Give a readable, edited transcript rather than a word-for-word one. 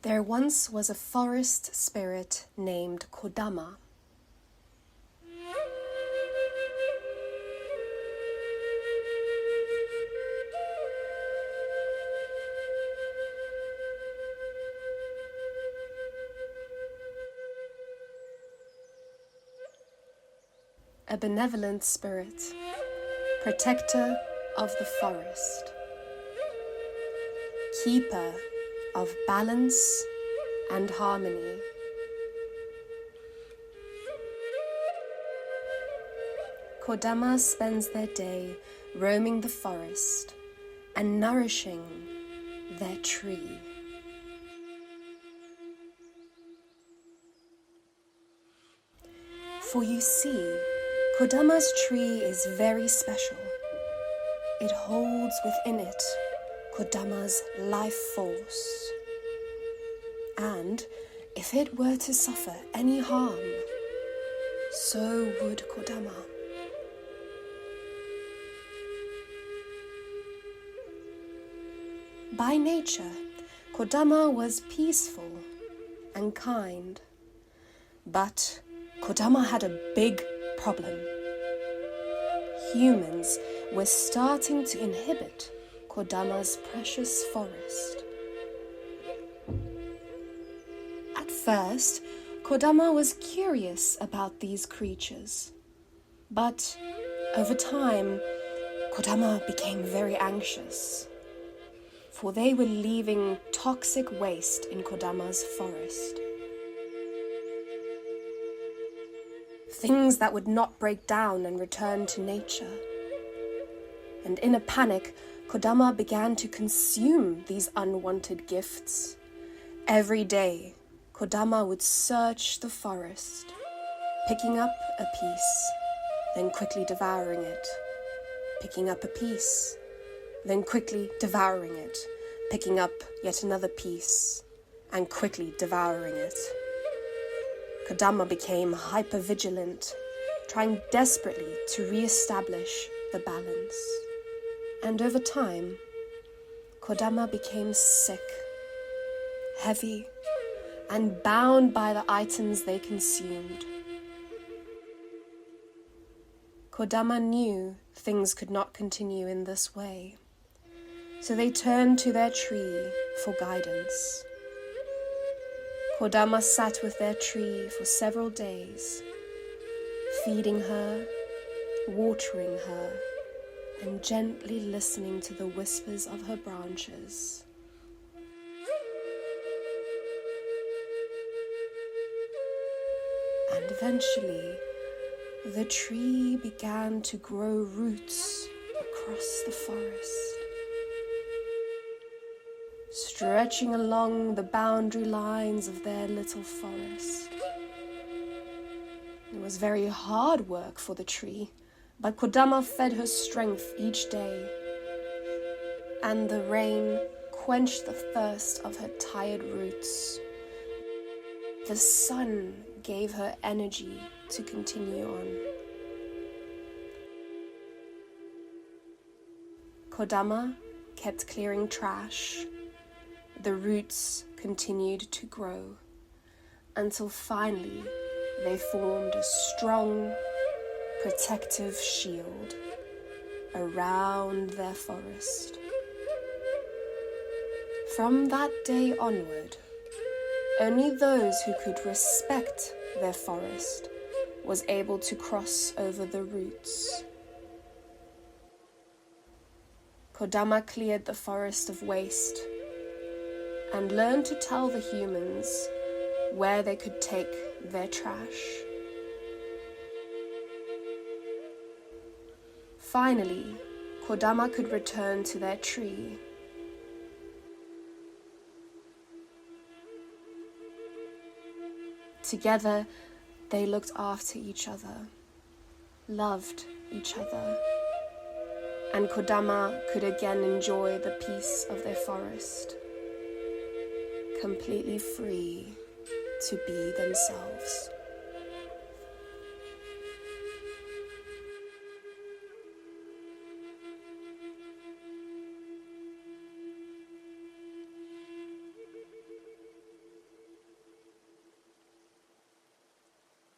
There once was a forest spirit named Kodama. A benevolent spirit, protector of the forest, keeper of balance and harmony. Kodama spends their day roaming the forest and nourishing their tree. For you see, Kodama's tree is very special. It holds within it Kodama's life force. And if it were to suffer any harm, so would Kodama. By nature, Kodama was peaceful and kind. But Kodama had a big problem. Humans were starting to inhabit Kodama's precious forest. At first, Kodama was curious about these creatures. But over time, Kodama became very anxious, for they were leaving toxic waste in Kodama's forest. Things that would not break down and return to nature. And in a panic, Kodama began to consume these unwanted gifts. Every day, Kodama would search the forest, picking up a piece, then quickly devouring it, picking up a piece, then quickly devouring it, picking up yet another piece, and quickly devouring it. Kodama became hyper-vigilant, trying desperately to re-establish the balance. And over time, Kodama became sick, heavy, and bound by the items they consumed. Kodama knew things could not continue in this way, so they turned to their tree for guidance. Kodama sat with their tree for several days, feeding her, watering her, and gently listening to the whispers of her branches. And eventually, the tree began to grow roots across the forest, stretching along the boundary lines of their little forest. It was very hard work for the tree, but Kodama fed her strength each day, and the rain quenched the thirst of her tired roots. The sun gave her energy to continue on. Kodama kept clearing trash. The roots continued to grow until finally they formed a strong, protective shield around their forest. From that day onward, only those who could respect their forest was able to cross over the roots. Kodama cleared the forest of waste and learned to tell the humans where they could take their trash. Finally, Kodama could return to their tree. Together, they looked after each other, loved each other, and Kodama could again enjoy the peace of their forest, completely free to be themselves.